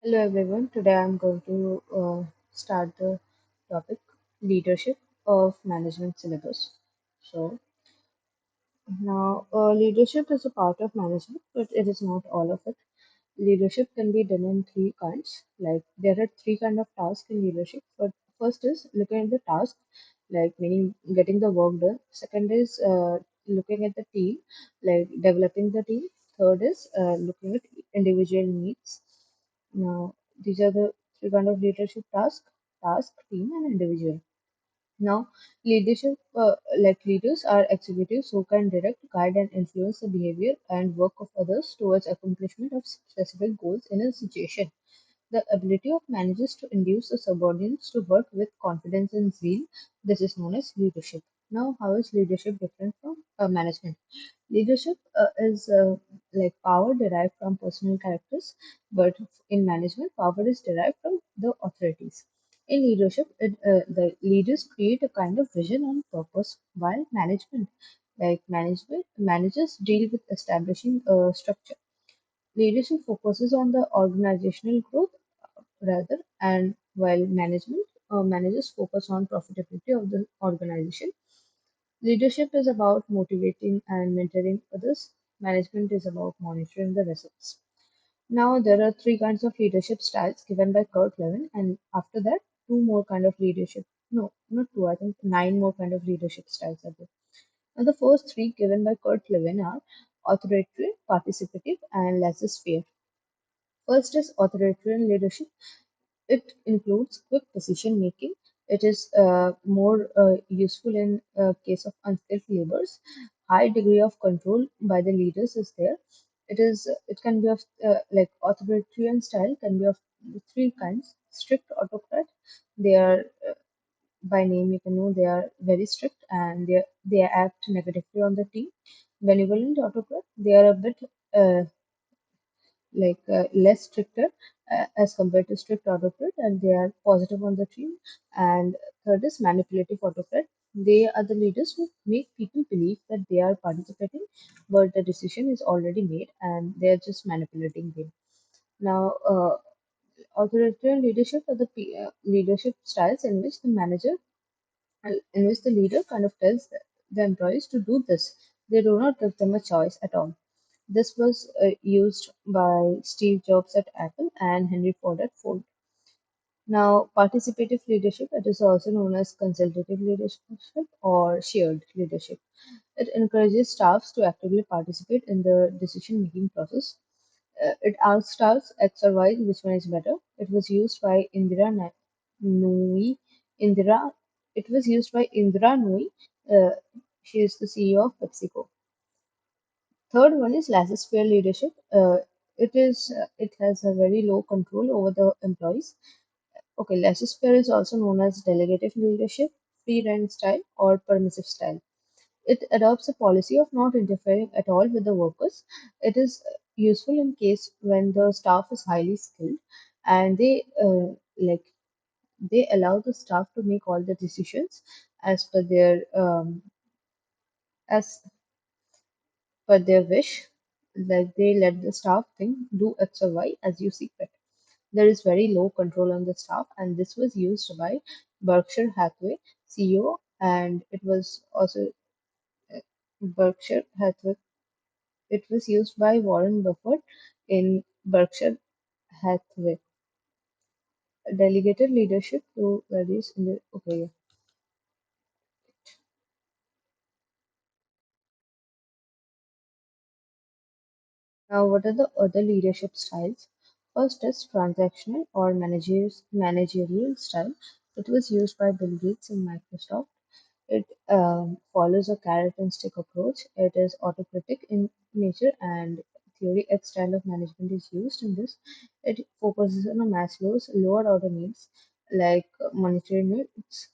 Hello everyone. Today I'm going to start the topic leadership of management syllabus. So leadership is a part of management, but it is not all of it. Leadership can be done in three kinds. Like there are three kind of tasks in leadership. But first is looking at the task, like meaning getting the work done. Second is looking at the team, like developing the team. Third is looking at individual needs. Now these are the three kind of leadership task, team, and individual. Now, leadership, like leaders, are executives who can direct, guide, and influence the behavior and work of others towards accomplishment of specific goals in a situation. The ability of managers to induce the subordinates to work with confidence and zeal, this is known as leadership. Now, how is leadership different from management? Leadership is like power derived from personal characters, but in management, power is derived from the authorities. In leadership, the leaders create a kind of vision and purpose, while managers deal with establishing a structure. Leadership focuses on the organizational growth rather, and while managers focus on profitability of the organization. Leadership is about motivating and mentoring others. Management is about monitoring the results. Now there are three kinds of leadership styles given by Kurt Lewin, and after that, two more kind of leadership. No, not two. I think nine more kind of leadership styles are there. Now the first three given by Kurt Lewin are authoritarian, participative, and laissez-faire. First is authoritarian leadership. It includes quick decision making. It is more useful in case of unskilled laborers. High degree of control by the leaders is there. It can be of like authoritarian style can be of three kinds. Strict autocrat. They are by name you can know they are very strict and they act negatively on the team. Benevolent autocrat. They are a bit less stricter as compared to strict autocrat, and they are positive on the team. And third is manipulative autocrat. They are the leaders who make people believe that they are participating, but the decision is already made and they are just manipulating them. Now, authoritarian leadership are the leadership styles in which the leader kind of tells the employees to do this. They do not give them a choice at all. This was used by Steve Jobs at Apple and Henry Ford at Ford. Now, participative leadership, it is also known as consultative leadership or shared leadership. It encourages staffs to actively participate in the decision-making process. It asks staffs X or Y, which one is better. It was used by Nui. Indira. It was used by Indira Nui. Uh, she is the CEO of PepsiCo. Third one is laissez-faire leadership. It has a very low control over the employees. Okay, laissez-faire is also known as delegative leadership, free rein style, or permissive style. It adopts a policy of not interfering at all with the workers. It is useful in case when the staff is highly skilled and they allow the staff to make all the decisions as per as their wish. Like they let the staff think do X or Y as you see fit. There is very low control on the staff, and this was used by Berkshire Hathaway CEO, and it was also Berkshire Hathaway. It was used by Warren Buffett in Berkshire Hathaway. Delegated leadership to various. Okay, yeah. Now, what are the other leadership styles? First is transactional or managerial style. It was used by Bill Gates in Microsoft. It follows a carrot and stick approach. It is autocratic in nature and theory X style of management is used in this. It focuses on Maslow's lower order needs like monetary needs.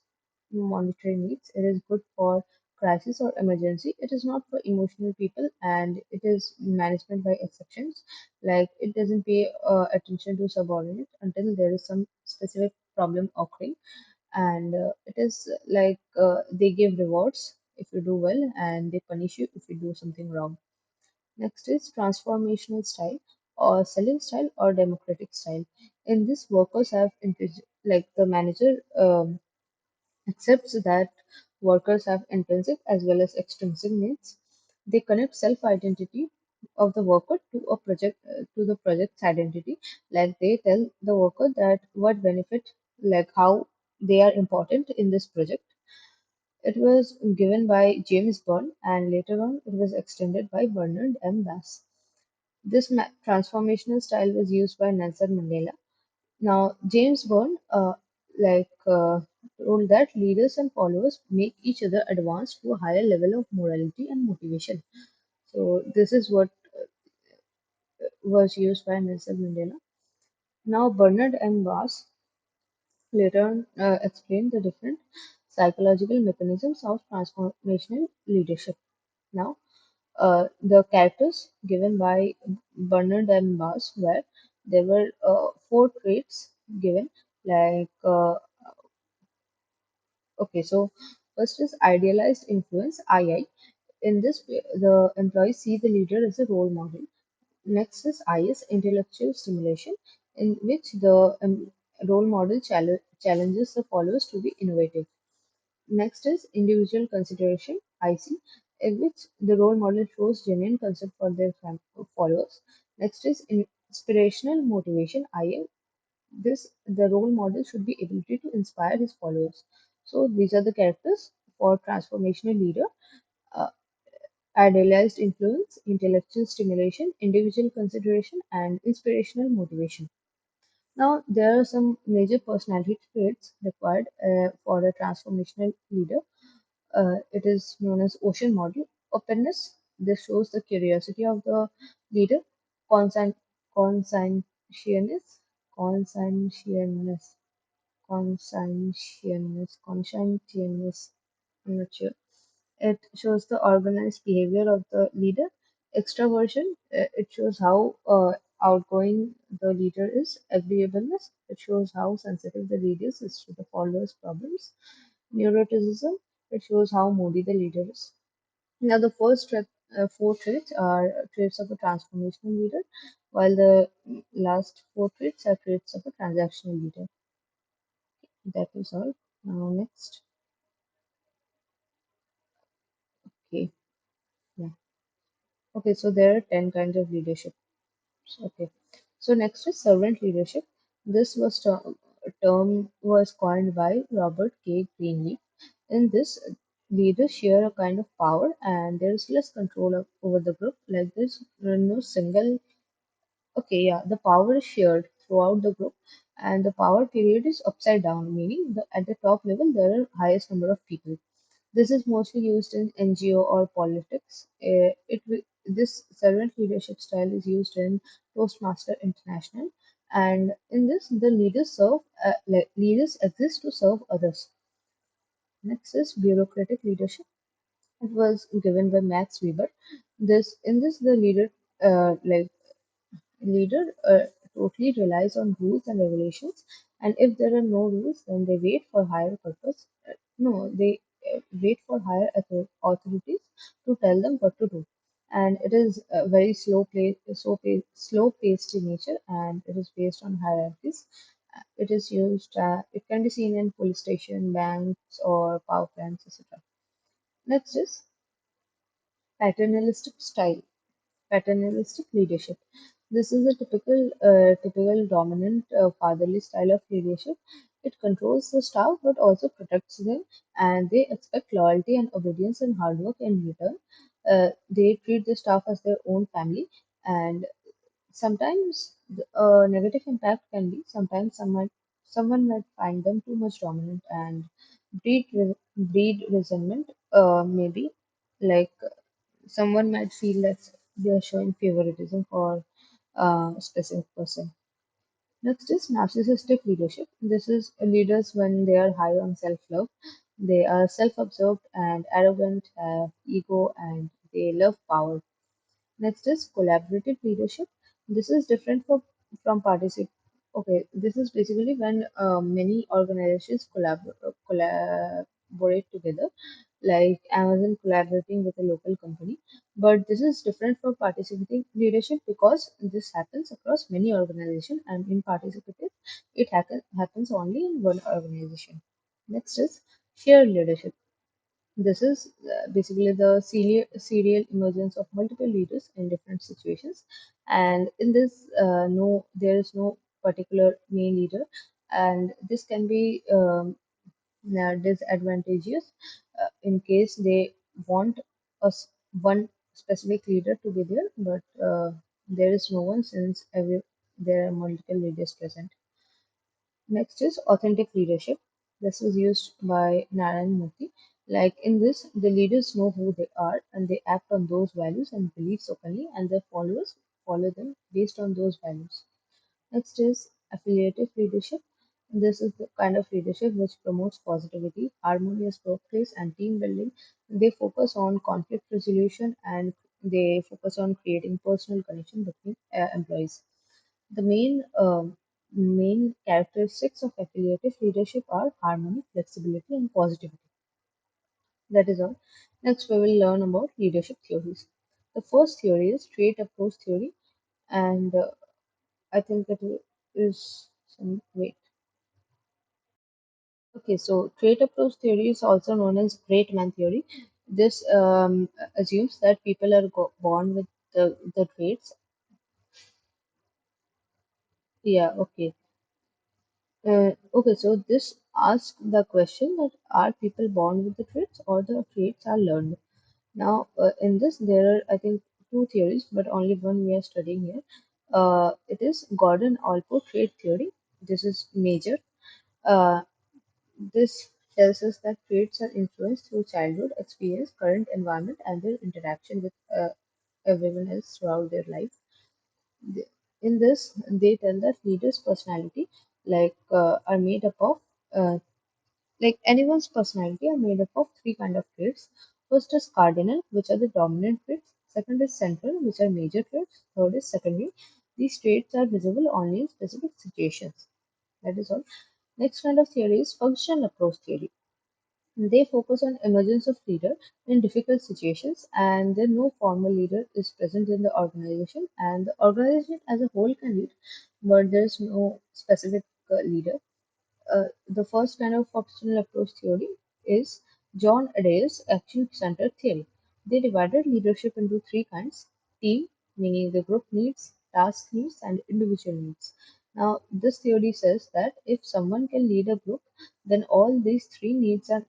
It is good for crisis or emergency. It is not for emotional people, and it is management by exceptions. Like it doesn't pay attention to subordinates until there is some specific problem occurring, and it is they give rewards if you do well, and they punish you if you do something wrong. Next is transformational style or selling style or democratic style. In this, workers have like the manager accepts that workers have intrinsic as well as extrinsic needs. They connect self-identity of the worker to a project to the project's identity. Like they tell the worker that what benefit, like how they are important in this project. It was given by James Bond and later on it was extended by Bernard M. Bass. This transformational style was used by Nelson Mandela. Now, James Bond told that leaders and followers make each other advance to a higher level of morality and motivation. So, this is what was used by Nelson Mandela. Now, Bernard M. Bass later on explained the different psychological mechanisms of transformational leadership. Now, the characters given by Bernard and Bass were there were four traits given like okay, so first is idealized influence II. In this, the employees see the leader as a role model. Next is IS, intellectual stimulation, in which the role model challenges the followers to be innovative. Next is individual consideration, IC, in which the role model shows genuine concern for their followers. Next is inspirational motivation, IM. This the role model should be able to inspire his followers. So these are the characters for transformational leader. Uh, Idealized influence, intellectual stimulation, individual consideration, and inspirational motivation. Now, there are some major personality traits required for a transformational leader. It is known as ocean model. Openness. This shows the curiosity of the leader. Conscien- Conscientiousness. Conscientiousness. Conscientiousness. I'm not sure. It shows the organized behavior of the leader. Extraversion, it shows how outgoing the leader is. Agreeableness, it shows how sensitive the leader is to the followers' problems. Neuroticism, it shows how moody the leader is. Now, the four traits are traits of a transformational leader, while the last four traits are traits of a transactional leader. That is all. Now, next. Okay. Yeah. Okay, so there are 10 kinds of leadership. Okay. So next is servant leadership. This was term was coined by Robert K. Greenleaf. In this, leaders share a kind of power, and there is less control over the group. Like this, no single. Okay, yeah, the power is shared throughout the group, and the power period is upside down, meaning at the top level there are highest number of people. This is mostly used in NGO or politics. This servant leadership style is used in Toastmaster International, and in this, the leaders leaders exist to serve others. Next is bureaucratic leadership. It was given by Max Weber. This the like leader totally relies on rules and regulations, and if there are no rules, then they wait for higher purpose. No, they wait for higher authorities to tell them what to do. And it is very slow paced in nature, and it is based on hierarchies. It is used. It can be seen in police station, banks, or power plants, etc. Next is paternalistic style. Paternalistic leadership. This is a typical dominant fatherly style of leadership. It controls the staff but also protects them, and they expect loyalty and obedience and hard work in return. They treat the staff as their own family, and sometimes a negative impact can be sometimes someone might find them too much dominant and breed resentment. Maybe like someone might feel that they are showing favoritism for a specific person. Next is narcissistic leadership. This is leaders when they are high on self love. They are self absorbed and arrogant, have ego, and they love power. Next is collaborative leadership. This is different from participate. Okay, this is basically when many organizations collaborate together. like Amazon collaborating with a local company. But this is different from participating leadership because this happens across many organizations, and in participative, happens only in one organization. Next is shared leadership. This is basically the serial emergence of multiple leaders in different situations, and in this, no, there is no particular main leader, and this can be disadvantageous in case they want one specific leader to be there, but there is no one since there are multiple leaders present. Next is authentic leadership. This was used by Narayan Murthy. Like in this, the leaders know who they are and they act on those values and beliefs openly, and their followers follow them based on those values. Next is affiliative leadership. This is the kind of leadership which promotes positivity, harmonious workplace, and team building. They focus on conflict resolution and they focus on creating personal connection between employees. The main characteristics of affiliative leadership are harmony, flexibility, and positivity. That is all. Next, we will learn about leadership theories. The first theory is trait approach theory, and I think it is some wait. Okay, so trait approach theory is also known as great man theory. This assumes that people are born with the traits. Yeah, okay. Okay, so this asks the question that are people born with the traits or the traits are learned? Now, in this, there are, I think, two theories, but only one we are studying here. It is Gordon Allport trait theory. This is major. Uh, this tells us that traits are influenced through childhood experience, current environment, and their interaction with everyone else throughout their life. Th- In this, they tell that leaders' personality, are made up of anyone's personality are made up of three kind of traits. First is cardinal, which are the dominant traits. Second is central, which are major traits. Third is secondary. These traits are visible only in specific situations. That is all. Next kind of theory is functional approach theory. They focus on emergence of leader in difficult situations, and then no formal leader is present in the organization, and the organization as a whole can lead, but there is no specific leader. The first kind of functional approach theory is John Adair's action-centered theory. They divided leadership into three kinds: team, meaning the group needs, task needs, and individual needs. Now, this theory says that if someone can lead a group, then all these three needs are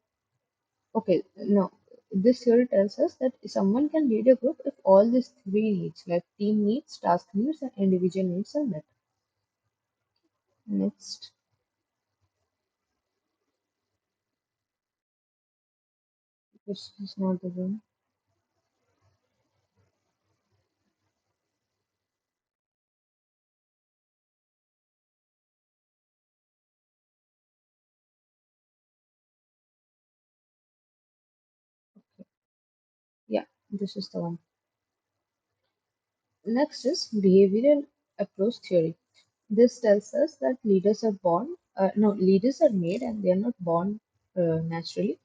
okay. No, this theory tells us that someone can lead a group if all these three needs, like team needs, task needs, and individual needs, are met. Next, this is not the one. Yeah, this is the one. Next is behavioral approach theory. This tells us that leaders are born, no, leaders are made and they are not born naturally.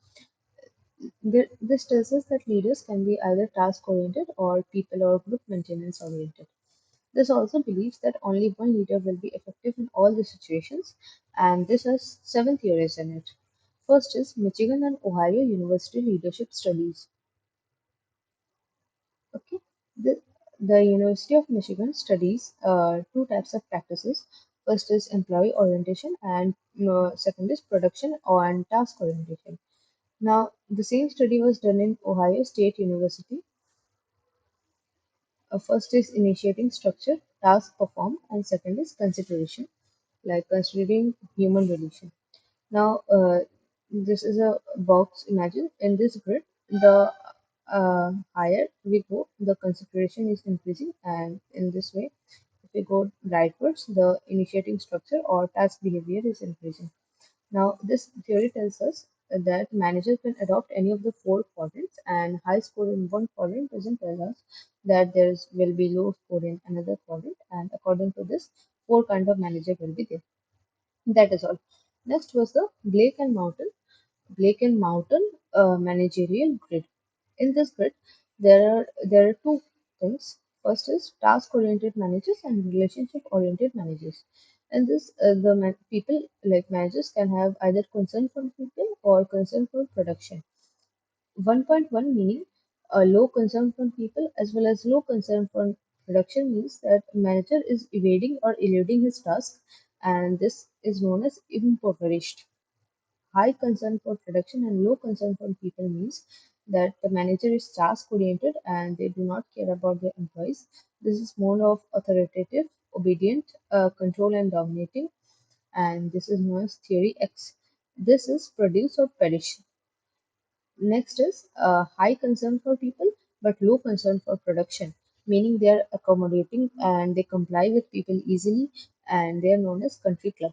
This tells us that leaders can be either task oriented or people or group maintenance oriented. This also believes that only one leader will be effective in all the situations, and this has seven theories in it. First is Michigan and Ohio University Leadership Studies. Okay. The, the University of Michigan studies two types of practices. First is employee orientation, and second is production and task orientation. Now, the same study was done in Ohio State University. First is initiating structure, task perform, and second is consideration, like considering human relation. Now, this is a box. Imagine in this grid, the higher we go, the consideration is increasing, and in this way, if we go rightwards, the initiating structure or task behavior is increasing. Now, this theory tells us that manager can adopt any of the four quadrants, and high score in one quadrant doesn't tell us that will be low score in another quadrant. And according to this, four kind of manager will be there. That is all. Next was the Blake and Mountain. Blake and Mountain managerial grid. In this grid, there are two things. First is task-oriented managers and relationship-oriented managers. In this, people like managers can have either concern for people or concern for production. 1.1 meaning a low concern from people as well as low concern for production means that a manager is evading or eluding his task, and this is known as impoverished. High concern for production and low concern for people means that the manager is task oriented and they do not care about their employees. This is more of authoritative, obedient, control and dominating, and this is known as theory X. This is produce or perish. Next is high concern for people but low concern for production, meaning they are accommodating and they comply with people easily, and they are known as country club.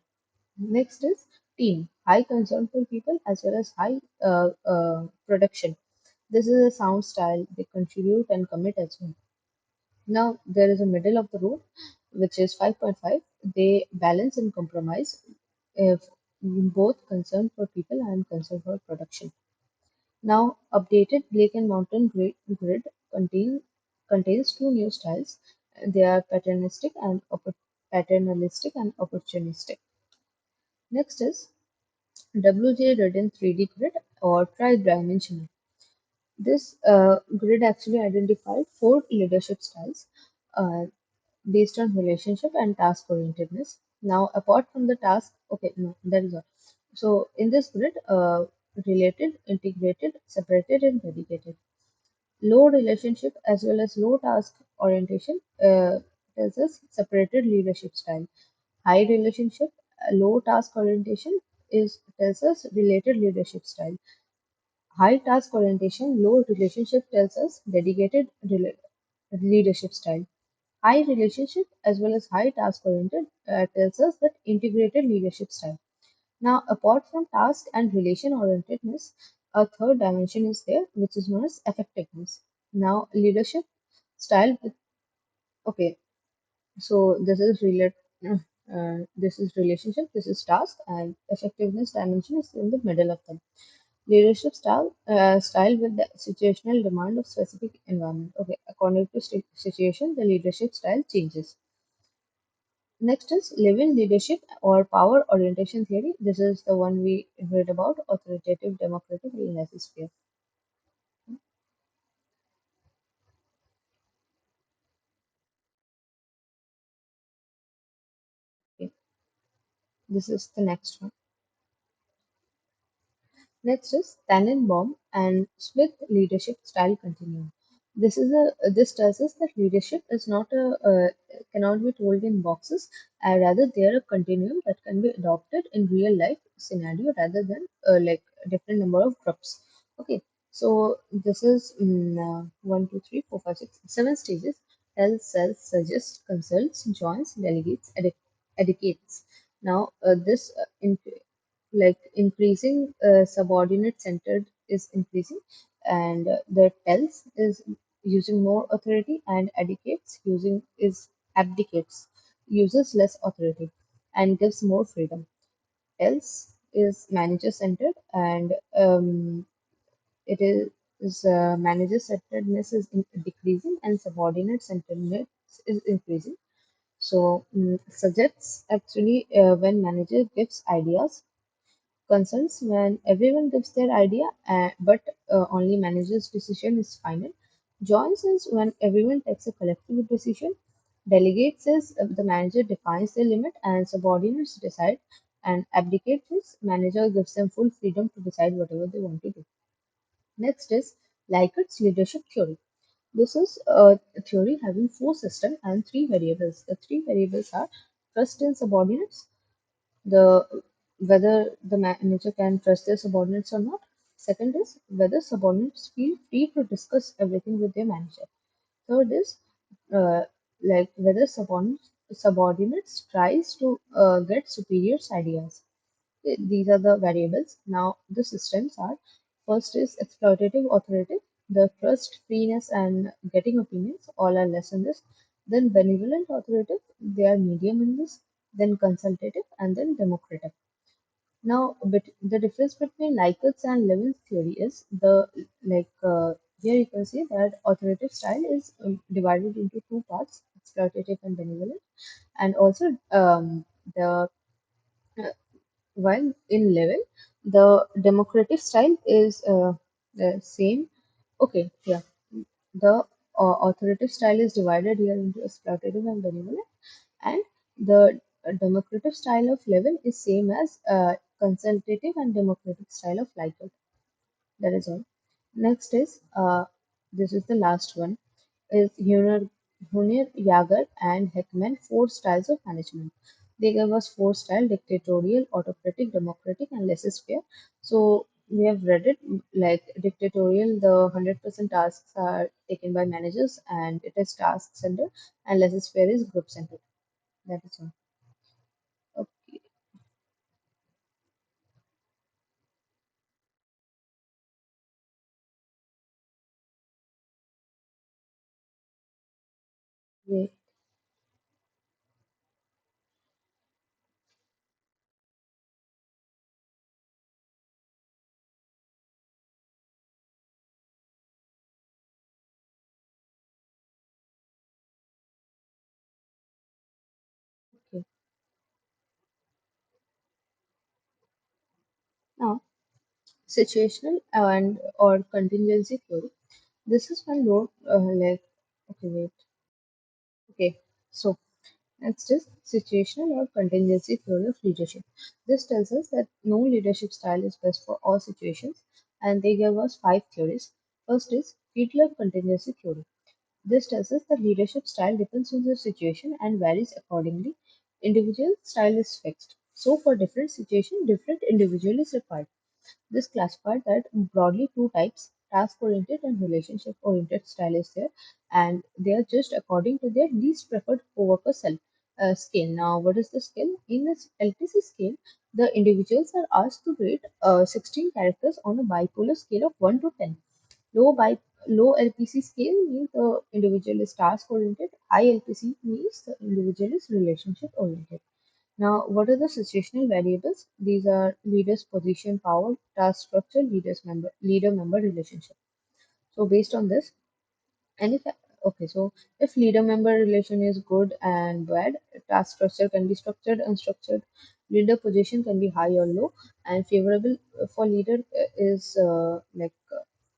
Next is team, high concern for people as well as high production. This is a sound style, they contribute and commit as well. Now there is a middle of the road, which is 5.5. They balance and compromise if both concern for people and concern for production. Now updated Blake and Mountain grid contains two new styles. They are paternalistic and opportunistic. Next is WJ Redden 3D grid or tri-dimensional. This grid actually identified four leadership styles uh, based on relationship and task orientedness. Now, apart from the task, okay, no, that is all. So, in this grid, related, integrated, separated, and dedicated. Low relationship as well as low task orientation tells us separated leadership style. High relationship, low task orientation is tells us related leadership style. High task orientation, low relationship tells us dedicated leadership style. High relationship as well as high task oriented tells us that integrated leadership style. Now, apart from task and relation orientedness, a third dimension is there, which is known as effectiveness. Now, leadership style with okay, so this is relationship, this is task, and effectiveness dimension is in the middle of them. Leadership style with the situational demand of specific environment. Okay, according to situation, the leadership style changes. Next is live-in leadership or power orientation theory. This is the one we read about, authoritative democratic laissez-faire. Okay, this is the next one. Next is Tannenbaum and Smith leadership style continuum. This tells us that leadership is not a cannot be told in boxes. Rather, they are a continuum that can be adopted in real life scenario rather than like different number of groups. Okay, so this is 1, 2, 3, 4, 5, 6, 7 stages. Tells, sells, suggests, consults, joins, delegates, educates. Now, this like increasing subordinate centered is increasing, and the tells is using more authority and educates using is abdicates, uses less authority and gives more freedom. Tells is manager centered, and it is manager centeredness is decreasing and subordinate centeredness is increasing. So suggests actually when manager gives ideas, concerns when everyone gives their idea, but only manager's decision is final. Joins is when everyone takes a collective decision. Delegates is the manager defines the limit and subordinates decide. And abdicates is manager gives them full freedom to decide whatever they want to do. Next is Likert leadership theory. This is a theory having four systems and three variables. The three variables are trust in subordinates, the whether the manager can trust their subordinates or not. Second is whether subordinates feel free to discuss everything with their manager. Third is uh, like whether subordinates tries to get superiors ideas. These are the variables. Now the systems are: first is exploitative authoritative, the trust, freeness, and getting opinions all are less in this. Then benevolent authoritative, they are medium in this. Then consultative, and then democratic. Now, but the difference between Likert and Levin's theory is the like here you can see that authoritative style is divided into two parts: exploitative and benevolent, and also the while in Levin the democratic style is the same. Okay, yeah, the authoritative style is divided here into exploitative and benevolent, and the democratic style of Levin is same as consultative and democratic style of Likert. That is all. Next is this is the last one is Hunir, Jager, and Heckman, four styles of management. They gave us four styles: dictatorial, autocratic, democratic, and laissez-faire. So we have read it like dictatorial, the 100% tasks are taken by managers and it is task centered, and laissez-faire is group centered. That is all. Okay, wait, okay. Now, situational and or contingency theory. This is when load like okay wait okay so next is situational or contingency theory of leadership. This tells us that no leadership style is best for all situations, and they give us five theories. First is Fiedler contingency theory. This tells us that leadership style depends on the situation and varies accordingly. Individual style is fixed. So for different situation, different individual is required. This classified that broadly two types, task-oriented and relationship-oriented style is there, and they are just according to their least preferred coworker scale. Now, what is the scale? In this LTC scale, the individuals are asked to rate 16 characters on a bipolar scale of 1 to 10. Low by low LPC scale means the individual is task oriented. High LPC means the individual is relationship oriented. Now, what are the situational variables? These are leader's position, power, task structure, leader member relationship. So based on this, and if okay, so if leader member relation is good and bad, task structure can be structured, unstructured. Leader position can be high or low, and favorable for leader is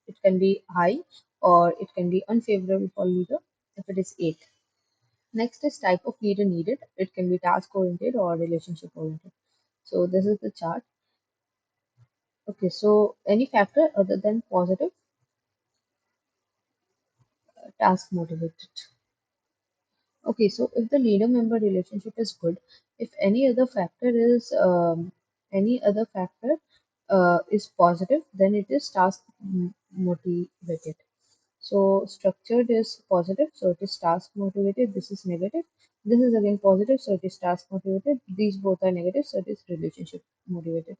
it can be high or it can be unfavorable for leader if it is 8. Next is type of leader needed. It can be task oriented or relationship oriented. So this is the chart. Okay, so any factor other than positive, task motivated. Okay, so if the leader member relationship is good, if any other factor is positive, then it is task motivated. So structured is positive, so it is task motivated. This is negative. This is again positive, so it is task motivated. These both are negative, so it is relationship motivated.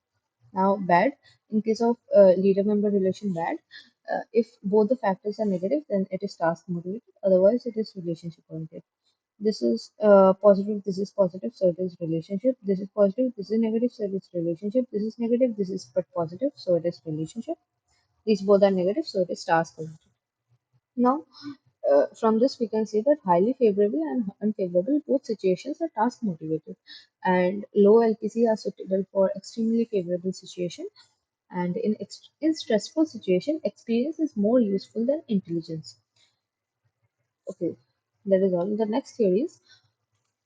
Now, bad, in case of leader member relation, bad. If both the factors are negative, then it is task motivated. Otherwise, it is relationship oriented. This is positive, this is positive, so it is relationship. This is positive, this is negative, so it is relationship. This is negative, this is but positive, so it is relationship. These both are negative, so it is task oriented. Now, from this, we can see that highly favorable and unfavorable both situations are task motivated, and low LPC are suitable for extremely favorable situation. And in stressful situation, experience is more useful than intelligence. Okay, that is all. The next theory is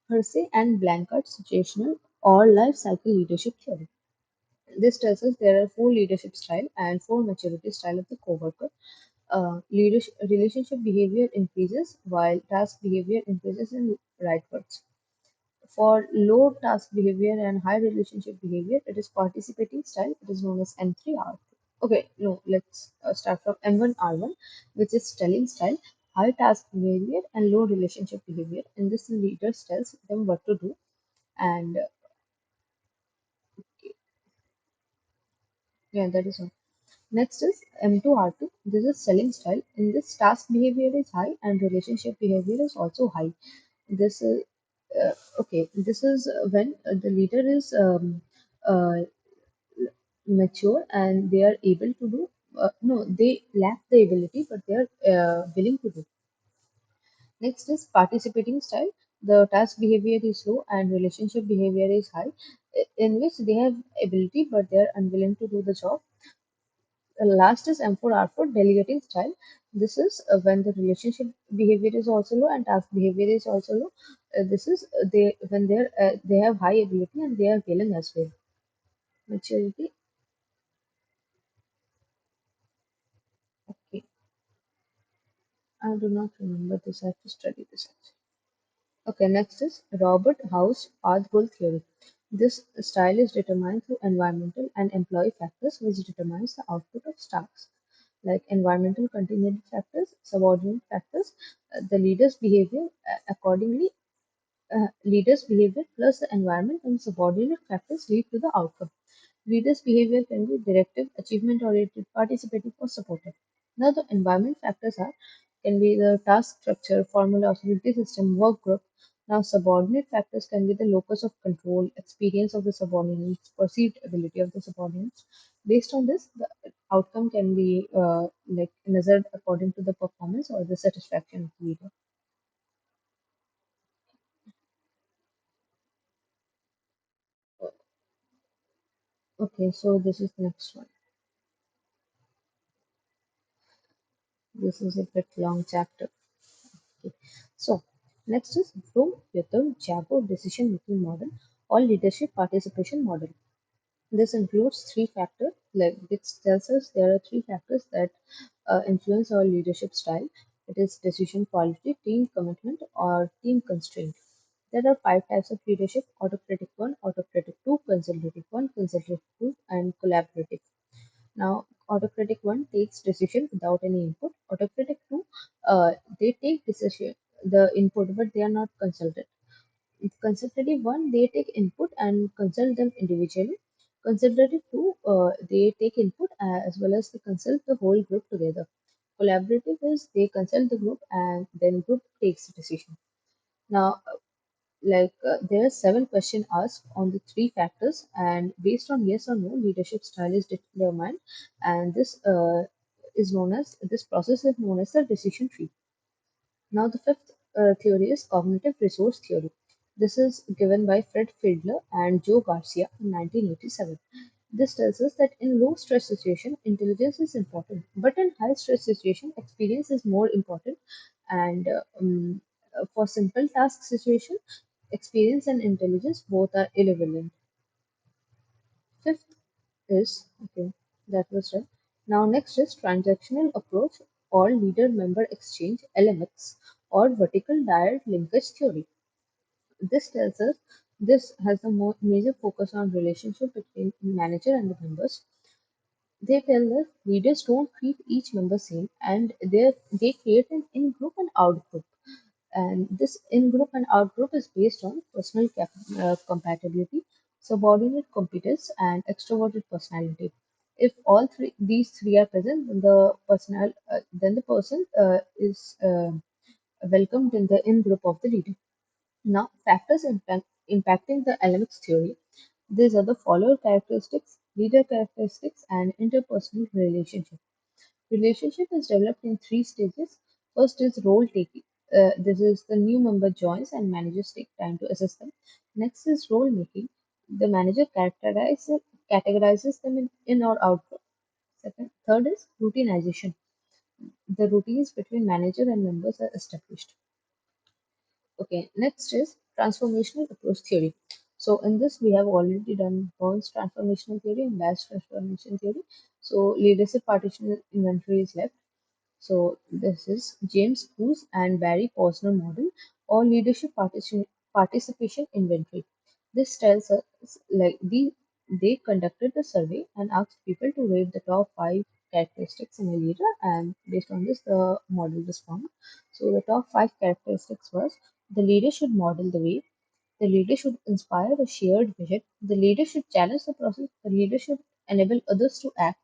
Hersey and Blanchard situational or life cycle leadership theory. This tells us there are four leadership style and four maturity style of the coworker. Leadership relationship behavior increases while task behavior increases in right words. For low task behavior and high relationship behavior, it is participating style. It is known as M3R. Okay, no, let's start from M1R1, which is telling style, high task behavior and low relationship behavior. And this leader tells them what to do. And yeah, that is all. Next is M2R2. This is selling style. In this, task behavior is high and relationship behavior is also high. This okay. This is when the leader is mature and they are able to do. No, they lack the ability, but they are willing to do. Next is participating style. The task behavior is low and relationship behavior is high, in which they have ability but they are unwilling to do the job. Last is M4R4 delegating style. This is when the relationship behavior is also low and task behavior is also low. This is they when they have high ability and they are willing as well. Maturity. Okay, I do not remember this. I have to study this actually. Okay, next is Robert House path goal theory. This style is determined through environmental and employee factors, which determines the output of tasks, like environmental contingent factors, subordinate factors, the leader's behavior accordingly. Leaders' behavior plus the environment and subordinate factors lead to the outcome. Leaders' behavior can be directive, achievement oriented, participative, or supportive. Now, the environment factors are can be the task structure, formula, authority system, work group. Now, subordinate factors can be the locus of control, experience of the subordinates, perceived ability of the subordinates. Based on this, the outcome can be like measured according to the performance or the satisfaction of the leader. Okay, so this is the next one. This is a bit long chapter. Okay. So next is Bloom Yutham Jago decision making model or leadership participation model. This includes three factors, like it tells us there are three factors that influence our leadership style. It is decision quality, team commitment, or team constraint. There are five types of leadership: autocratic one, autocratic two, consultative one, consultative two, and collaborative. Now, autocratic one takes decision without any input. Autocratic two, they take decision the input, but they are not consulted. Consultative one, they take input and consult them individually. Consultative two, they take input as well as they consult the whole group together. Collaborative is they consult the group and then group takes the decision. Now, there are seven questions asked on the three factors, and based on yes or no, leadership style is determined, and this process is known as the decision tree. Now, the fifth theory is cognitive resource theory. This is given by Fred Fiedler and Joe Garcia in 1987. This tells us that in low stress situation, intelligence is important, but in high stress situation, experience is more important. And for simple task situation, experience and intelligence both are irrelevant. Fifth is okay, that was right. Now next is transactional approach or leader member exchange LMX or vertical direct linkage theory. This tells us this has a major focus on relationship between manager and the members. They tell us leaders don't treat each member same and they create an in-group and out-group. And this in-group and out-group is based on personal compatibility, subordinate competence, and extroverted personality. If all three these three are present, then the person is welcomed in the in-group of the leader. Now, factors impacting the LMX theory. These are the follower characteristics, leader characteristics, and interpersonal relationship. Relationship is developed in three stages. First is role taking. This is the new member joins and managers take time to assess them. Next is role making. The manager categorizes them in or out. Third is routinization. The routines between manager and members are established. Okay, next is transformational approach theory. So in this we have already done Burns transformational theory and Bass transformation theory. So leadership partition inventory is left. So this is James Cruz and Barry Posner model or leadership participation inventory. This tells us they conducted the survey and asked people to rate the top five characteristics in a leader, and based on this the model was formed. So the top five characteristics was the leader should model the way, the leader should inspire a shared vision, the leader should challenge the process, the leader should enable others to act,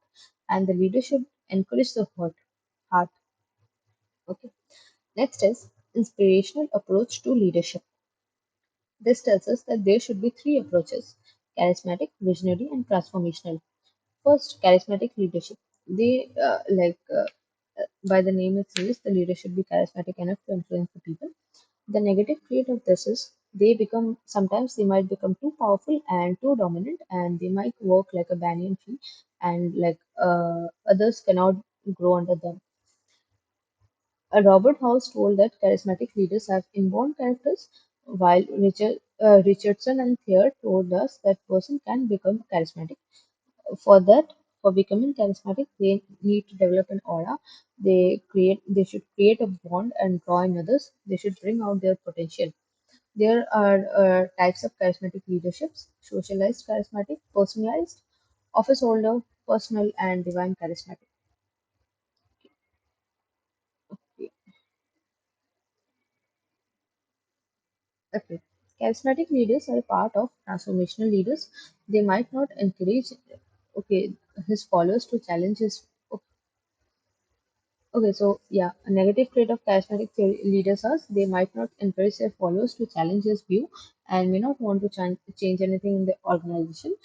and the leader should encourage the heart. Okay. Next is inspirational approach to leadership. This tells us that there should be three approaches: charismatic, visionary, and transformational. First, charismatic leadership. They by the name it says, the leader should be charismatic enough to influence the people. The negative trait of this is they might become too powerful and too dominant, and they might work like a banyan tree, and others cannot grow under them. Robert House told that charismatic leaders have inborn characters, while Richardson and Thayer told us that person can become charismatic. For that, for becoming charismatic, they need to develop an aura. They should create a bond and draw in others. They should bring out their potential. There are types of charismatic leaderships: socialized charismatic, personalized, office holder, personal, and divine charismatic. Okay. Charismatic leaders are a part of transformational leaders. They might not encourage okay his followers to challenge his okay, so yeah, a negative trait of leaders is they might not encourage their followers to challenge his view and may not want to change anything in the organization.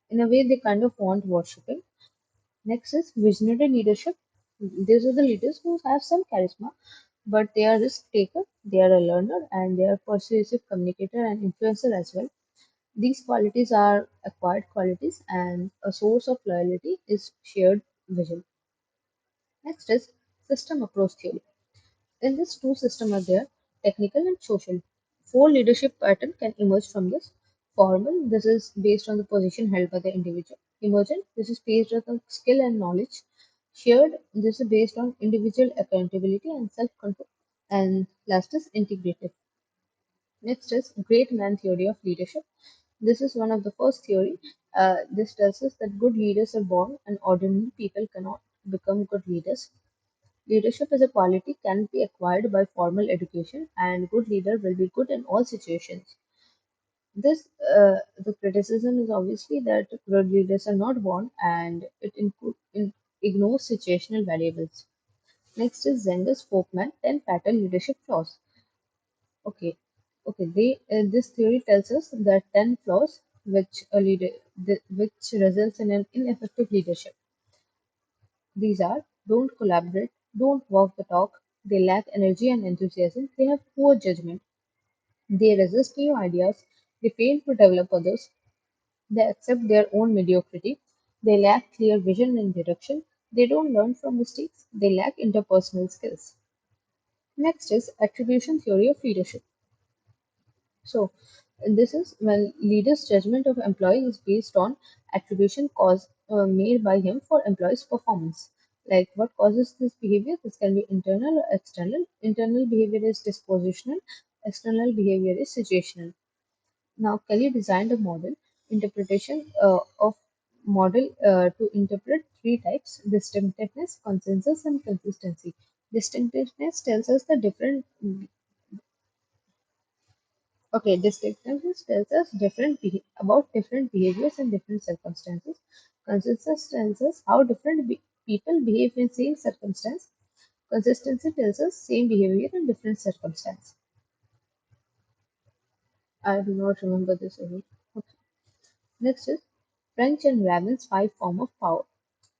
In a way, they kind of want worship him. Next is visionary leadership. These are the leaders who have some charisma, but they are risk taker, they are a learner, and they are persuasive communicator and influencer as well. These qualities are acquired qualities, and a source of loyalty is shared vision. Next is system approach theory. In this, two systems are there: technical and social. Four leadership pattern can emerge from this. Formal, this is based on the position held by the individual. Emergent, this is based on the skill and knowledge. Shared, this is based on individual accountability and self-control. And last is integrative. Next is great man theory of leadership. This is one of the first theory. This tells us that good leaders are born and ordinary people cannot become good leaders. Leadership as a quality can be acquired by formal education, and good leader will be good in all situations. The criticism is obviously that good leaders are not born, and ignores situational variables. Next is Zenger's Folkman 10 pattern leadership flaws. Okay, okay. This theory tells us that 10 flaws which results in an ineffective leadership. These are: don't collaborate, don't walk the talk, they lack energy and enthusiasm, they have poor judgment, they resist new ideas, they fail to develop others, they accept their own mediocrity, they lack clear vision and direction, they don't learn from mistakes, they lack interpersonal skills. Next is attribution theory of leadership. So, this is when leader's judgment of employee is based on attribution made by him for employee's performance. Like what causes this behavior? This can be internal or external. Internal behavior is dispositional. External behavior is situational. Now, Kelly designed a interpretation of model to interpret three types: distinctiveness, consensus, and consistency. Distinctiveness tells us the different Okay, distinctiveness tells us about different behaviors in different circumstances. Consistency tells us how people behave in same circumstance. Consistency tells us same behavior in different circumstance. I do not remember this any. Okay. Next is French and Raven's five form of power.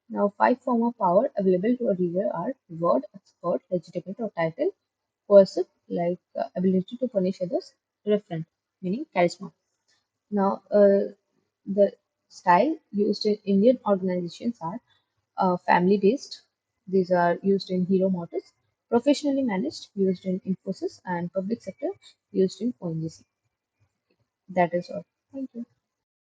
Now, five form of power available to a leader are reward, expert, legitimate or title, coercive, ability to punish others, referent, meaning charisma. Now, the style used in Indian organizations are family based, these are used in Hero Motors, professionally managed, used in Infosys, and public sector, used in ONGC. That is all. Thank you.